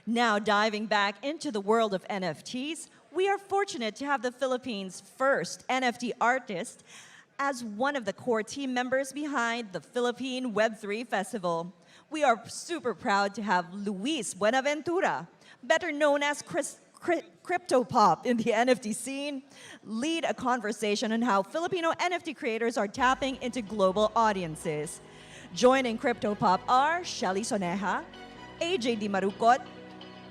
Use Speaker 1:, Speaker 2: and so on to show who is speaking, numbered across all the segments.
Speaker 1: Now, diving back into the world of NFTs, we are fortunate to have the Philippines' first NFT artist as one of the core team members behind the Philippine Web3 Festival. We are super proud to have Luis Buenaventura, better known as Crypto Pop in the NFT scene, lead a conversation on how Filipino NFT creators are tapping into global audiences. Joining Crypto Pop are Shelly Soneja, AJ Di Marucot,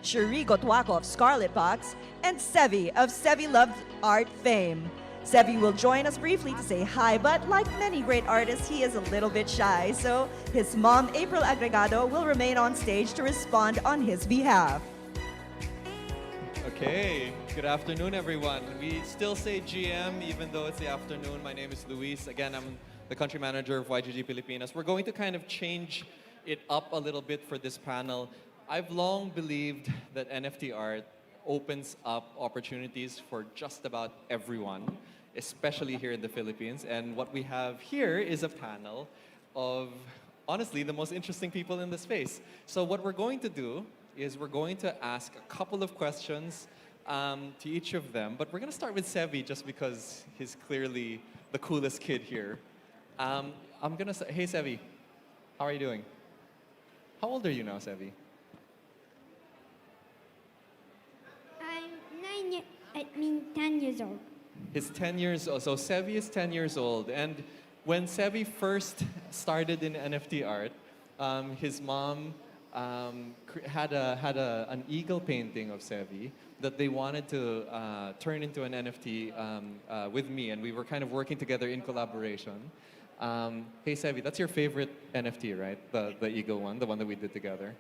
Speaker 1: Cherie Gotwako of Scarlet Box, and Sevi of Sevi Loves Art fame. Sevi will join us briefly to say hi, but like many great artists, he is a little bit shy, so his mom, April Agregado, will remain on stage to respond on his behalf.
Speaker 2: Okay, good afternoon, everyone. We still say GM even though it's the afternoon. My name is Luis. Again, I'm the country manager of YGG Pilipinas. We're going to kind of change it up a little bit for this panel. I've long believed that NFT art opens up opportunities for just about everyone, especially here in the Philippines. And what we have here is a panel of, honestly, the most interesting people in the space. So what we're going to do is we're going to ask a couple of questions to each of them. But we're going to start with Sevi just because he's clearly the coolest kid here. I'm going to say, hey, Sevi, how are you doing? How old are you now, Sevi?
Speaker 3: I mean 10 years old.
Speaker 2: He's 10 years old. So Sevi is 10 years old. And when Sevi first started in NFT art, his mom had an eagle painting of Sevi that they wanted to turn into an NFT with me. And we were kind of working together in collaboration. Hey, Sevi, that's your favorite NFT, right? The eagle one, the one that we did together?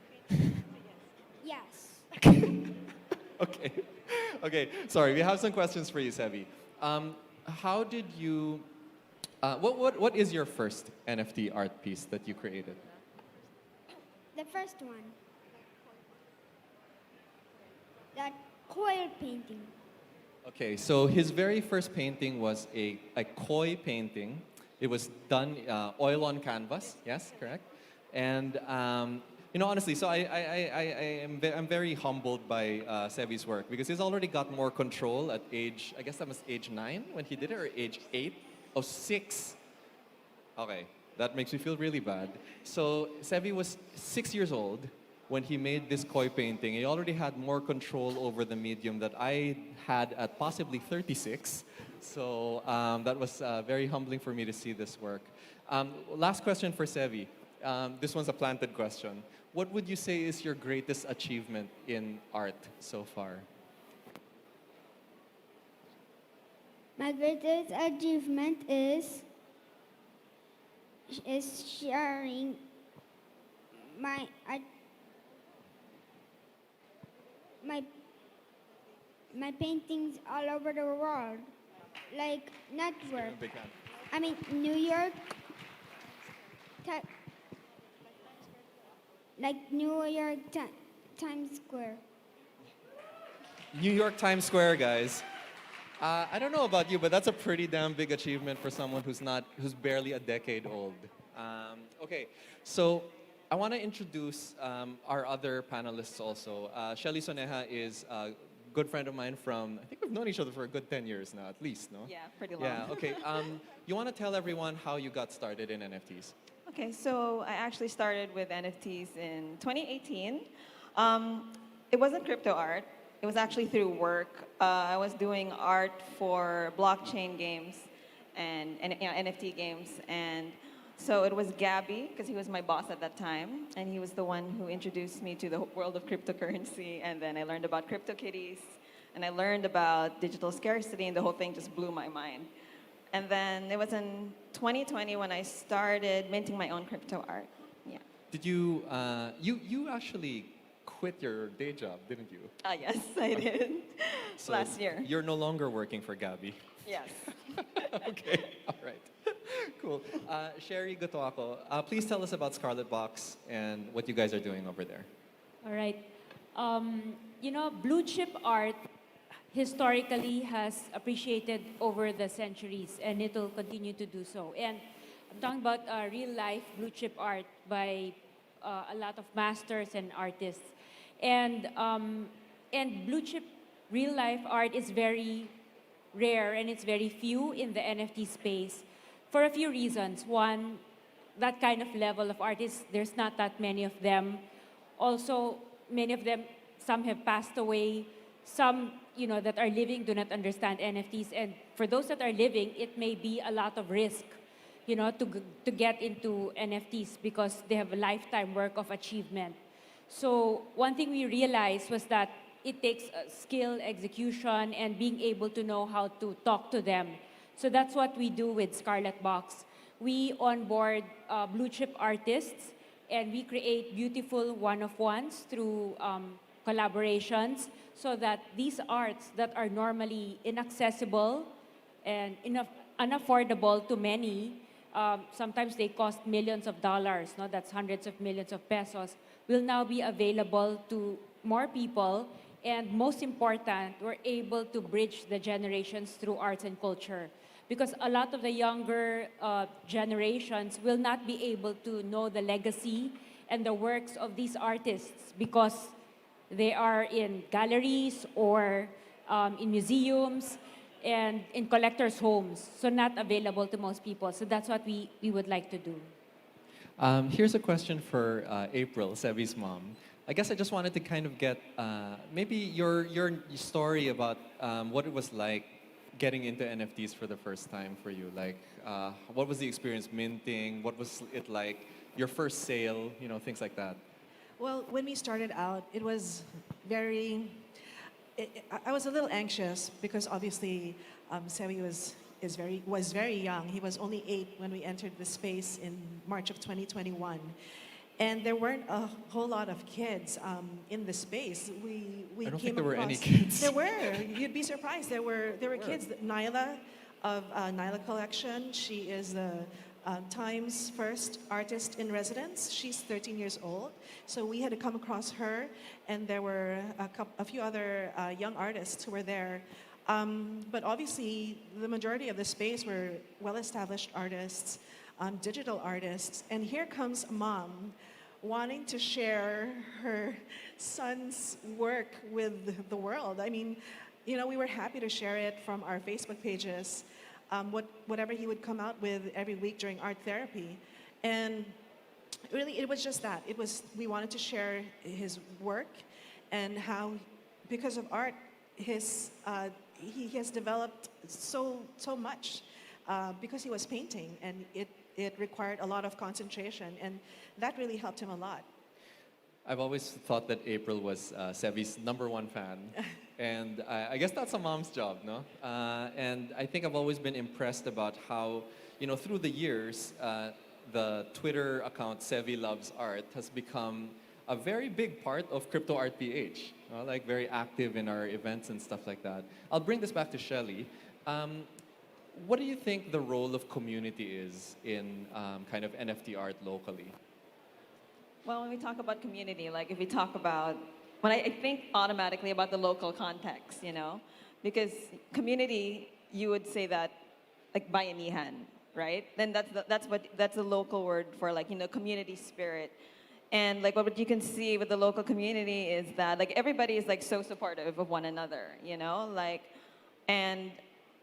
Speaker 3: Yes.
Speaker 2: Okay. Okay, sorry, we have some questions for you, Sevi. How did you, what is your first NFT art piece that you created?
Speaker 3: The first one. That coil painting.
Speaker 2: Okay, so his very first painting was a koi painting. It was done oil on canvas, yes, correct? And you know, honestly, so I'm very humbled by Sevi's work because he's already got more control at age, I guess that was age 9 when he did it, or age 8? Oh, 6. Okay, that makes me feel really bad. So Sevi was 6 years old when he made this koi painting. He already had more control over the medium that I had at possibly 36. So that was very humbling for me to see this work. Last question for Sevi. This one's a planted question. What would you say is your greatest achievement in art so far?
Speaker 3: My greatest achievement is sharing my paintings all over the world, like network. I mean New York. Like New York Times Square.
Speaker 2: New York Times Square, guys. I don't know about you, but that's a pretty damn big achievement for someone who's barely a decade old. Okay, so I want to introduce our other panelists also. Shelly Soneja is a good friend of mine from, I think we've known each other for a good 10 years now, at least, no?
Speaker 4: Yeah, pretty long.
Speaker 2: Yeah, okay. You want to tell everyone how you got started in NFTs?
Speaker 4: Okay, so I actually started with NFTs in 2018. It wasn't crypto art. It was actually through work. I was doing art for blockchain games and you know, NFT games. And so it was Gabby, because he was my boss at that time. And he was the one who introduced me to the world of cryptocurrency. And then I learned about CryptoKitties. And I learned about digital scarcity. And the whole thing just blew my mind. And then it was in 2020 when I started minting my own crypto art. Yeah.
Speaker 2: Did you, you actually quit your day job, didn't you?
Speaker 4: Yes, I did.
Speaker 2: So
Speaker 4: last year.
Speaker 2: You're no longer working for Gabby.
Speaker 4: Yes.
Speaker 2: Okay, all right. Cool. Cherie Gotwako, please tell us about Scarlet Box and what you guys are doing over there.
Speaker 5: All right. You know, blue chip art historically has appreciated over the centuries, and it will continue to do so. And I'm talking about real life blue chip art by a lot of masters and artists. And blue chip real life art is very rare and it's very few in the NFT space for a few reasons. One, that kind of level of artists, there's not that many of them. Also, many of them, some have passed away. Some, that are living do not understand NFTs. And for those that are living, it may be a lot of risk, to get into NFTs because they have a lifetime work of achievement. So one thing we realized was that it takes skill, execution, and being able to know how to talk to them. So that's what we do with Scarlet Box. We onboard blue chip artists, and we create beautiful one-of-ones through collaborations so that these arts that are normally inaccessible and unaffordable to many, sometimes they cost millions of dollars, no? That's hundreds of millions of pesos, will now be available to more people. And most important, we're able to bridge the generations through arts and culture. Because a lot of the younger generations will not be able to know the legacy and the works of these artists because they are in galleries or in museums and in collectors' homes, so not available to most people. So that's what we would like to do.
Speaker 2: Here's a question for April, Sevi's mom. I guess I just wanted to kind of get maybe your story about what it was like getting into NFTs for the first time for you. Like, what was the experience minting? What was it like? Your first sale, things like that.
Speaker 6: Well, when we started out, it was very. I was a little anxious because obviously, Sevi was very young. He was only 8 when we entered the space in March of 2021. And there weren't a whole lot of kids in the space. We
Speaker 2: I don't
Speaker 6: came
Speaker 2: think there were any
Speaker 6: across-
Speaker 2: kids.
Speaker 6: There were. You'd be surprised. There were kids. Nyla of Nyla Collection. She is the Times first artist in residence. She's 13 years old. So we had to come across her, and there were a few other young artists who were there. But obviously, the majority of the space were well-established artists, digital artists. And here comes a mom wanting to share her son's work with the world. I mean, we were happy to share it from our Facebook pages, whatever he would come out with every week during art therapy. And really, it was just that. We wanted to share his work and how, because of art, he has developed so much because he was painting, and it required a lot of concentration, and that really helped him a lot.
Speaker 2: I've always thought that April was Sevi's #1 fan. And I guess that's a mom's job, no? And I think I've always been impressed about how, through the years, the Twitter account Sevi Loves Art has become a very big part of Crypto Art PH. Like very active in our events and stuff like that. I'll bring this back to Shelly. What do you think the role of community is in kind of NFT art locally?
Speaker 4: Well, when we talk about community, like if we talk about, when I think automatically about the local context, because community, you would say that like bayanihan, right? Then that's the local word for like, community spirit. And like what you can see with the local community is that like everybody is like so supportive of one another, and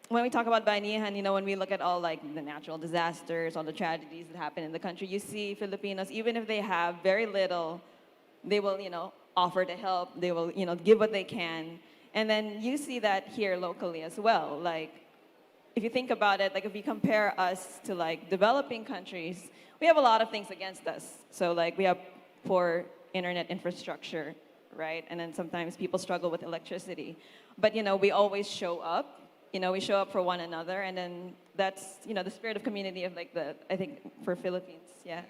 Speaker 4: when we talk about bayanihan, when we look at all like the natural disasters, all the tragedies that happen in the country, you see Filipinos, even if they have very little, they will, offer to help. They will, give what they can. And then you see that here locally as well. Like, if you think about it, like if you compare us to like developing countries, we have a lot of things against us. So like we have poor internet infrastructure, right? And then sometimes people struggle with electricity. But, we always show up. We show up for one another, and then that's, the spirit of community of like I think for Philippines, yeah.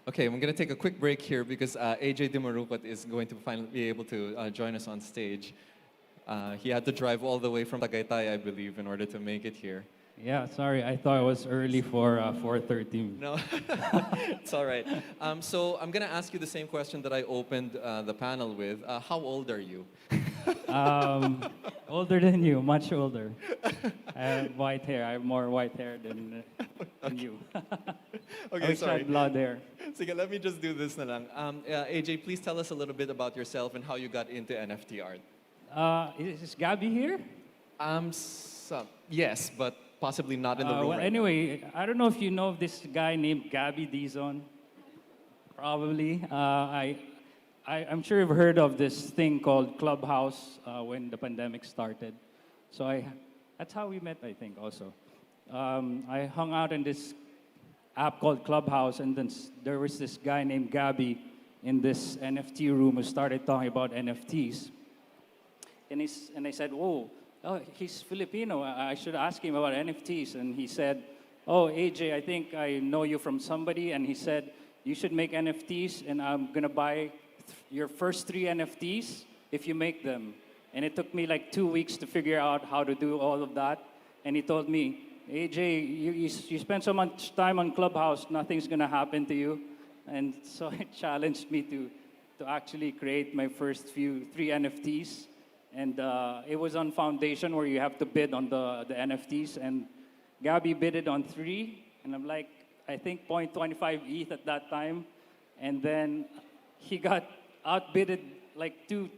Speaker 2: Okay, I'm going to take a quick break here because AJ Dimarupot is going to finally be able to join us on stage. He had to drive all the way from Tagaytay, I believe, in order to make it here.
Speaker 7: Yeah, sorry, I thought it was early for 4:30.
Speaker 2: No, it's all right. So I'm going to ask you the same question that I opened the panel with. How old are you?
Speaker 7: Older than you, much older. I have white hair. I have more white hair than you. I
Speaker 2: Okay,
Speaker 7: wish I
Speaker 2: sorry.
Speaker 7: had blonde hair.
Speaker 2: Sige, let me just do this na lang. AJ, please tell us a little bit about yourself and how you got into NFT art.
Speaker 7: Is Gabby here?
Speaker 2: Yes, but possibly not in the room
Speaker 7: Well,
Speaker 2: right
Speaker 7: anyway, I don't know if you know of this guy named Gabby Dizon. Probably. I'm sure you've heard of this thing called Clubhouse when the pandemic started. So that's how we met, I think, also. I hung out in this app called Clubhouse, and then there was this guy named Gabby in this NFT room who started talking about NFTs. And I said, oh, he's Filipino. I should ask him about NFTs. And he said, oh, AJ, I think I know you from somebody. And he said, you should make NFTs, and I'm going to buy your first 3 NFTs if you make them. And it took me like 2 weeks to figure out how to do all of that. And he told me, AJ, you spend so much time on Clubhouse, nothing's going to happen to you. And so it challenged me to actually create my first 3 NFTs. And it was on Foundation where you have to bid on the NFTs. And Gabby bidded on 3. And I'm like, I think 0.25 ETH at that time. And then he got outbidded, like two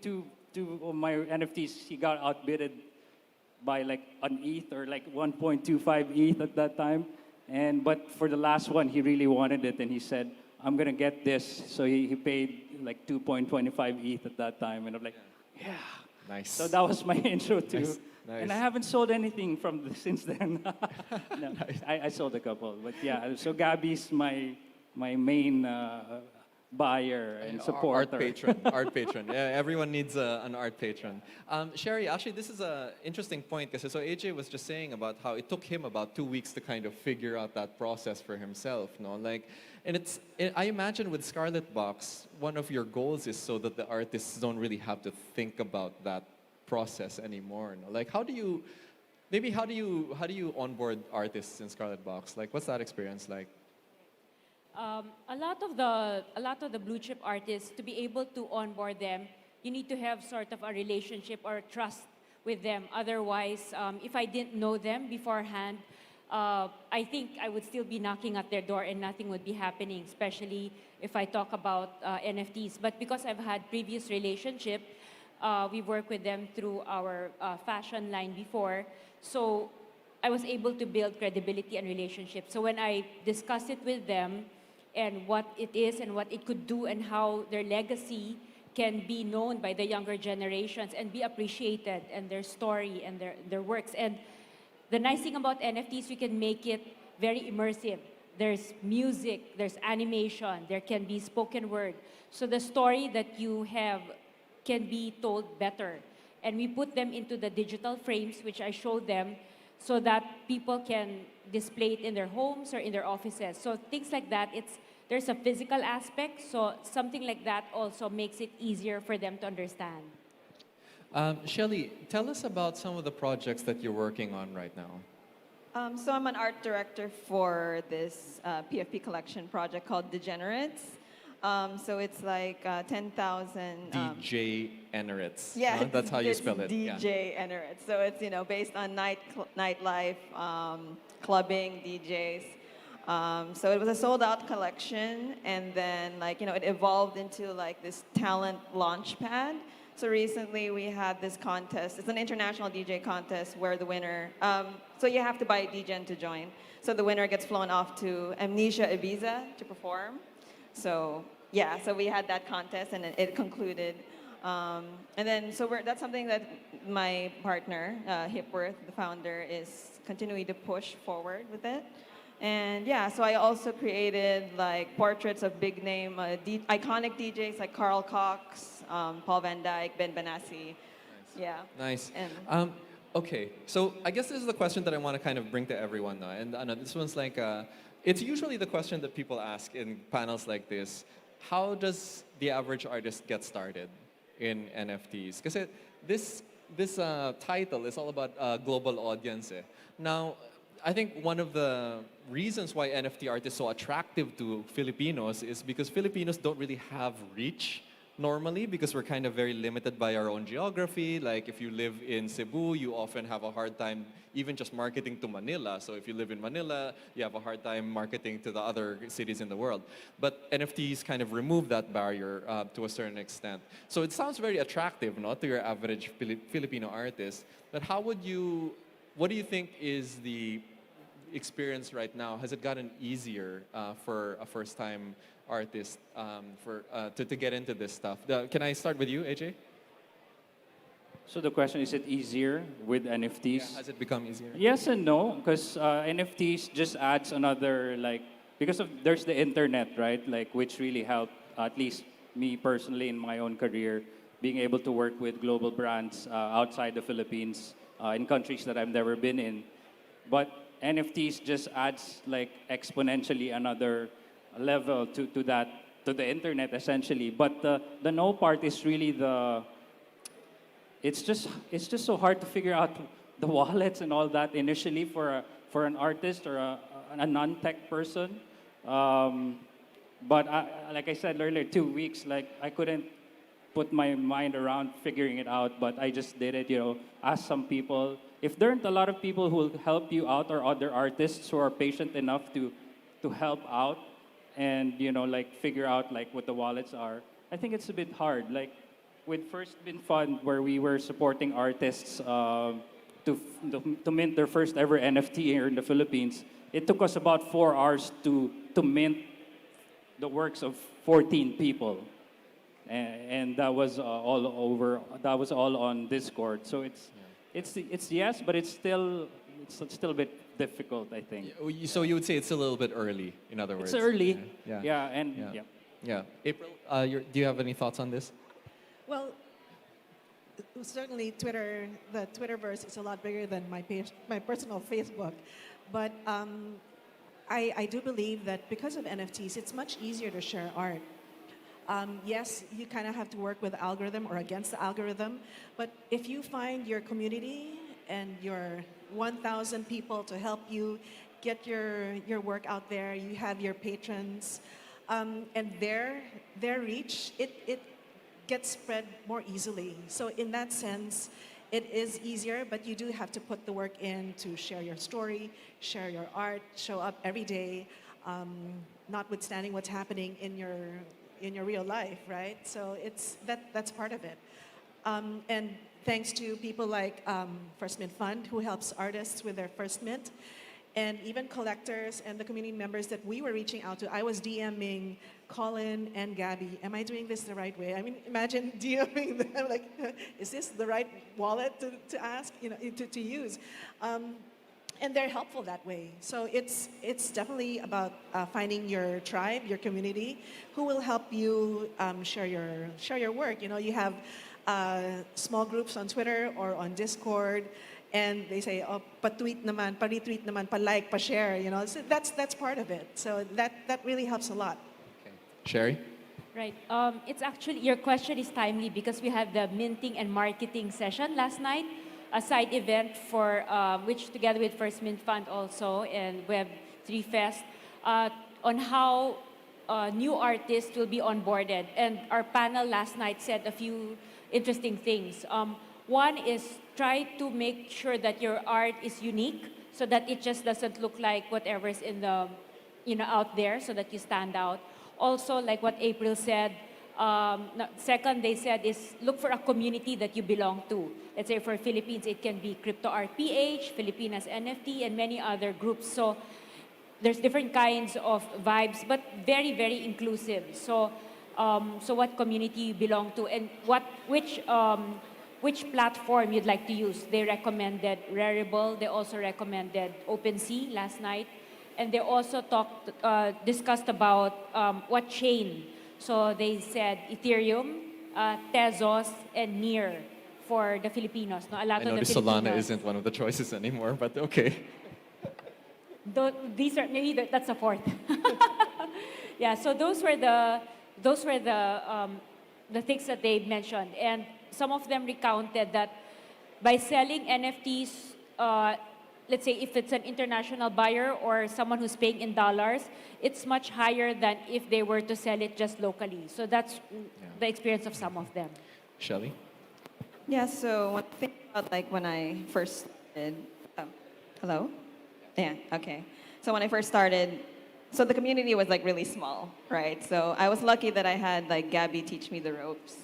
Speaker 7: of my NFTs, he got outbidded by like an ETH or like 1.25 ETH at that time. But for the last one, he really wanted it. And he said, I'm going to get this. So he paid like 2.25 ETH at that time. And I'm like, yeah.
Speaker 2: Nice.
Speaker 7: So that was my intro to.
Speaker 2: Nice.
Speaker 7: And I haven't sold anything since then. No,
Speaker 2: Nice.
Speaker 7: I sold a couple. But yeah, so Gabby's my main buyer and supporter.
Speaker 2: Art patron. Yeah, everyone needs an art patron. Sherry, actually, this is an interesting point. So AJ was just saying about how it took him about 2 weeks to kind of figure out that process for himself. No, I imagine with Scarlet Box, one of your goals is so that the artists don't really have to think about that process anymore. No? Like, how do you onboard artists in Scarlet Box? Like, what's that experience like?
Speaker 5: A lot of the blue chip artists, to be able to onboard them, you need to have sort of a relationship or trust with them. Otherwise, if I didn't know them beforehand, I think I would still be knocking at their door and nothing would be happening, especially if I talk about NFTs. But because I've had previous relationship, we worked with them through our fashion line before. So I was able to build credibility and relationship. So when I discussed it with them and what it is and what it could do and how their legacy can be known by the younger generations and be appreciated and their story and their works. And the nice thing about NFTs, you can make it very immersive. There's music, there's animation, there can be spoken word. So the story that you have can be told better. And we put them into the digital frames, which I showed them, so that people can display it in their homes or in their offices. So things like that, there's a physical aspect, so something like that also makes it easier for them to understand.
Speaker 2: Shelly, tell us about some of the projects that you're working on right now.
Speaker 4: So I'm an art director for this PFP collection project called Degenerates. So it's like 10,000...
Speaker 2: DJ Enerates.
Speaker 4: Yeah,
Speaker 2: huh? That's how you spell it.
Speaker 4: DJ Enerates. So it's, based on nightlife, clubbing, DJs. So it was a sold-out collection, and then it evolved into this talent launch pad. So recently we had this contest. It's an international DJ contest where the winner, so you have to buy a DJ to join. So the winner gets flown off to Amnesia, Ibiza to perform. So yeah, so we had that contest and it concluded. And then, that's something that my partner, Hipworth, the founder, is continuing to push forward with it. And yeah, so I also created portraits of big name, iconic DJs like Carl Cox, Paul Van Dyke, Ben Benassi.
Speaker 2: Nice.
Speaker 4: Yeah.
Speaker 2: Nice.
Speaker 4: And
Speaker 2: Okay, so I guess this is the question that I want to kind of bring to everyone now. And this one's it's usually the question that people ask in panels like this. How does the average artist get started in NFTs? Because this title is all about global audience. Now, I think one of the reasons why NFT art is so attractive to Filipinos is because Filipinos don't really have reach normally because we're kind of very limited by our own geography. Like if you live in Cebu, you often have a hard time even just marketing to Manila. So if you live in Manila, you have a hard time marketing to the other cities in the world. But NFTs kind of remove that barrier to a certain extent. So it sounds very attractive, not to your average Filipino artist. But what do you think is the experience right now? Has it gotten easier for a first-time artist to get into this stuff? Can I start with you, AJ?
Speaker 7: So the question, is it easier with NFTs?
Speaker 2: Yeah, has it become easier?
Speaker 7: Yes and no, because NFTs just adds another, like, because there's the internet, right? Like, which really helped, at least me personally in my own career, being able to work with global brands outside the Philippines, in countries that I've never been in. But NFTs just adds like exponentially another level to the internet essentially. But the no part is really it's just so hard to figure out the wallets and all that initially for an artist or a non-tech person. But like I said earlier, 2 weeks, like I couldn't put my mind around figuring it out, but I just did it, ask some people. If there aren't a lot of people who will help you out or other artists who are patient enough to help out and, like figure out like what the wallets are, I think it's a bit hard. Like with First Mint Fund, where we were supporting artists to mint their first ever NFT here in the Philippines, it took us about 4 hours to mint the works of 14 people. And that was all over. That was all on Discord. So it's yes, but it's still a bit difficult, I think.
Speaker 2: So you would say it's a little bit early, in other words.
Speaker 7: It's early.
Speaker 2: Yeah.
Speaker 7: Yeah.
Speaker 2: April, do you have any thoughts on this?
Speaker 6: Well, certainly Twitter, the Twitterverse is a lot bigger than my personal Facebook. But I do believe that because of NFTs, it's much easier to share art. Yes, you kind of have to work with the algorithm or against the algorithm, but if you find your community and your 1,000 people to help you get your work out there, you have your patrons, and their reach, it gets spread more easily. So in that sense, it is easier, but you do have to put the work in to share your story, share your art, show up every day, notwithstanding what's happening in your real life, right? So that's part of it. And thanks to people like First Mint Fund, who helps artists with their first mint, and even collectors and the community members that we were reaching out to. I was DMing Colin and Gabby. Am I doing this the right way? I mean, imagine DMing them, like, is this the right wallet to ask, to use? And they're helpful that way. So it's definitely about finding your tribe, your community, who will help you share your work. You have small groups on Twitter or on Discord, and they say, oh, pa-tweet naman, pa-retweet naman, pa-like, pa-share. So that's part of it. So that really helps a lot.
Speaker 2: Okay. Sherry?
Speaker 5: Right. It's actually, your question is timely because we had the minting and marketing session last night, a side event for which together with First Mint Fund also and Web3 Fest on how new artists will be onboarded. And our panel last night said a few interesting things. One is try to make sure that your art is unique so that it just doesn't look like whatever's in the, out there, so that you stand out. Also, like what April said, second they said is look for a community that you belong to. Let's say for Philippines, it can be Crypto Art PH, Filipinas NFT, and many other groups. So there's different kinds of vibes, but very, very inclusive. So, so what community you belong to and which platform you'd like to use. They recommended Rarible. They also recommended OpenSea last night. And they also discussed about what chain. So they said Ethereum, Tezos, and Near for the Filipinos. No, a lot
Speaker 2: I
Speaker 5: of the
Speaker 2: noticed
Speaker 5: Filipinos.
Speaker 2: Solana isn't one of the choices anymore, but okay.
Speaker 5: These are maybe that's a fourth. Yeah. So those were the things that they mentioned, and some of them recounted that by selling NFTs let's say if it's an international buyer or someone who's paying in dollars, it's much higher than if they were to sell it just locally. So that's the experience of some of them.
Speaker 2: Shelly?
Speaker 4: Yeah, so one thing about like when I first started, hello? Yeah, okay. So when I first started, so the community was like really small, right? So I was lucky that I had like Gabby teach me the ropes.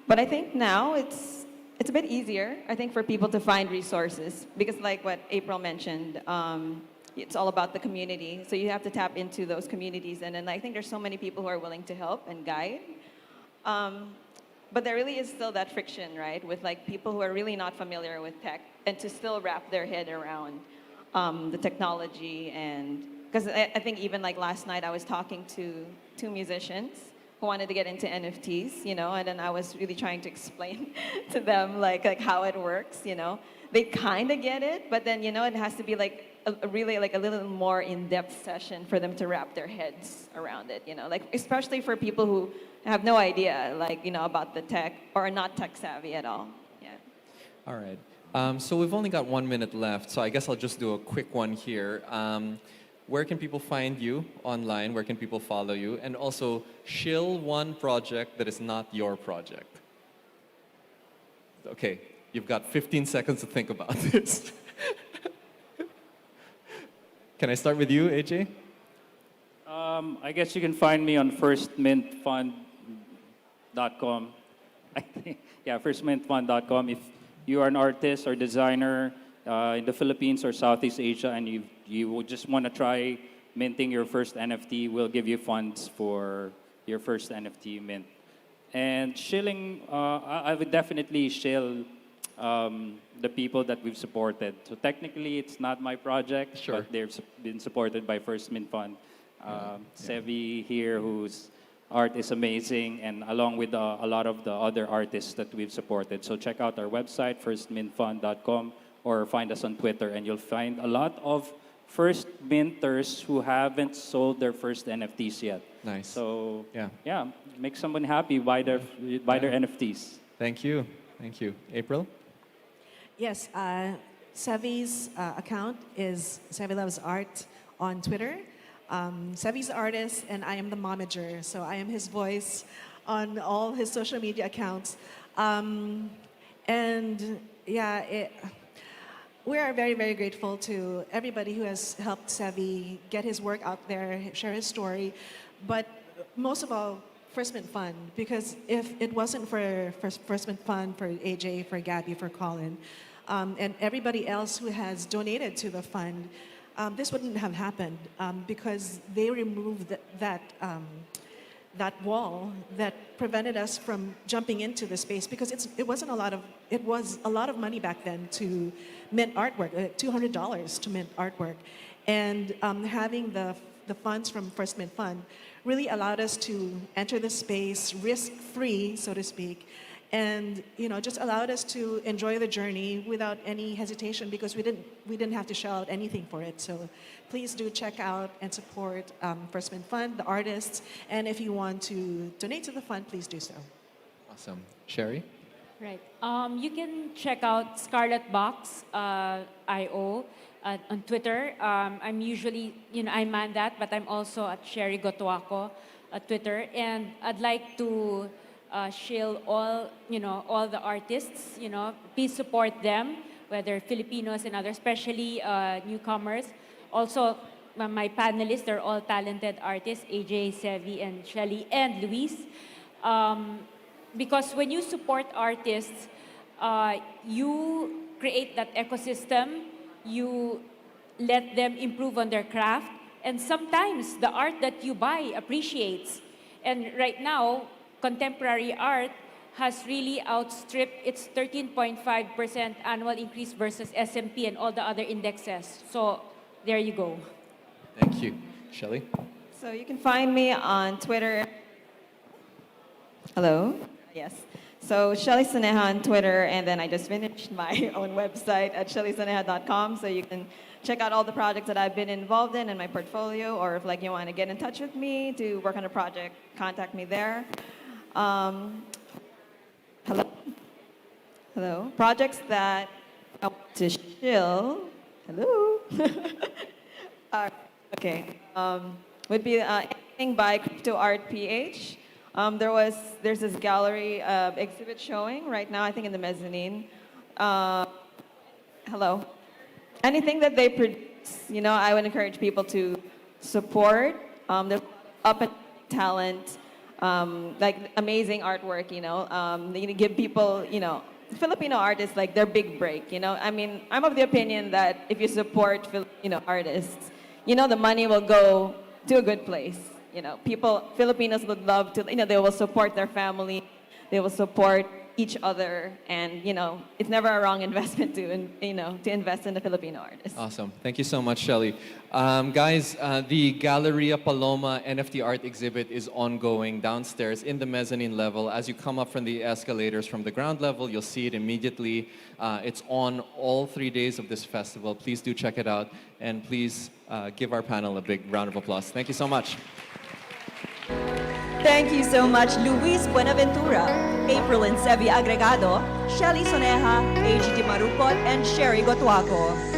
Speaker 4: But I think now it's a bit easier, I think, for people to find resources because like what April mentioned, it's all about the community. So you have to tap into those communities. And then I think there's so many people who are willing to help and guide. But there really is still that friction, right, with like people who are really not familiar with tech and to still wrap their head around the technology. And because I think even like last night I was talking to two musicians who wanted to get into NFTs, you know, and then I was really trying to explain to them like how it works, you know. They kind of get it, but then, you know, it has to be like a really like a little more in-depth session for them to wrap their heads around it, you know, like especially for people who have no idea, like, you know, about the tech or are not tech savvy at all. Yeah.
Speaker 2: All right. So we've only got 1 minute left, so I guess I'll just do a quick one here. Where can people find you online? Where can people follow you? And also, shill one project that is not your project. Okay, you've got 15 seconds to think about this. Can I start with you, AJ?
Speaker 7: I guess you can find me on firstmintfund.com. I think, yeah, firstmintfund.com. If you are an artist or designer in the Philippines or Southeast Asia and you just want to try minting your first NFT, we'll give you funds for your first NFT mint. And shilling, I would definitely shill the people that we've supported. So technically, it's not my project,
Speaker 2: Sure.
Speaker 7: but they've been supported by First Mint Fund. Sevi here, whose art is amazing, and along with a lot of the other artists that we've supported. So check out our website, firstmintfund.com, or find us on Twitter, and you'll find a lot of first minters who haven't sold their first NFTs yet.
Speaker 2: Nice.
Speaker 7: So
Speaker 2: Yeah.
Speaker 7: make someone happy, buy their NFTs.
Speaker 2: Thank you. Thank you. April?
Speaker 6: Yes, Sevi's account is Sevi Loves Art on Twitter. Sevi's the artist, and I am the momager, so I am his voice on all his social media accounts. And yeah, we are very, very grateful to everybody who has helped Sevi get his work out there, share his story, but most of all, First Mint Fund, because if it wasn't for First Mint Fund, for AJ, for Gabby, for Colin, and everybody else who has donated to the fund, this wouldn't have happened because they removed that wall that prevented us from jumping into the space because it was a lot of money back then to mint artwork, $200 to mint artwork, and having the funds from First Mint Fund really allowed us to enter the space risk-free, so to speak, and just allowed us to enjoy the journey without any hesitation because we didn't have to shell out anything for it. So please do check out and support First Mint Fund, the artists, and if you want to donate to the fund, please do so.
Speaker 2: Awesome. Sherry?
Speaker 5: Right. You can check out Scarlet Box IO on Twitter. I'm usually, I man that, but I'm also at Sherry Gotuaco at Twitter, and I'd like to shill all the artists. Please support them, whether Filipinos and others, especially newcomers. Also, my panelists, they're all talented artists: AJ, Sevi, and Shelly, and Luis. Because when you support artists, you create that ecosystem. You let them improve on their craft, and sometimes the art that you buy appreciates. And right now, contemporary art has really outstripped its 13.5% annual increase versus S&P and all the other indexes. So there you go.
Speaker 2: Thank you. Shelly?
Speaker 4: So you can find me on Twitter. Hello? Yes. So Shelly Saneha on Twitter, and then I just finished my own website at shellysaneha.com, so you can check out all the projects that I've been involved in my portfolio, or if you want to get in touch with me to work on a project, contact me there. Hello? Projects that I want to shill. Hello? Okay. Would be anything by Crypto Art PH. There's this gallery exhibit showing right now, I think in the mezzanine. Hello. Anything that they produce, I would encourage people to support. There's up and talent, like amazing artwork, they give people, Filipino artists like their big break, I mean, I'm of the opinion that if you support Filipino artists, the money will go to a good place. Filipinos would love to, they will support their family, they will support each other, and it's never a wrong investment to invest in the Filipino artists.
Speaker 2: Awesome. Thank you so much, Shelly. Guys, the Galleria Paloma NFT art exhibit is ongoing downstairs in the mezzanine level. As you come up from the escalators from the ground level, you'll see it immediately. It's on all 3 days of this festival. Please do check it out, and please give our panel a big round of applause. Thank you so much.
Speaker 1: Thank you so much, Luis Buenaventura, April and Sevi Agregado, Shelly Soneja, AGT Marupot, and Sherry Gotuaco.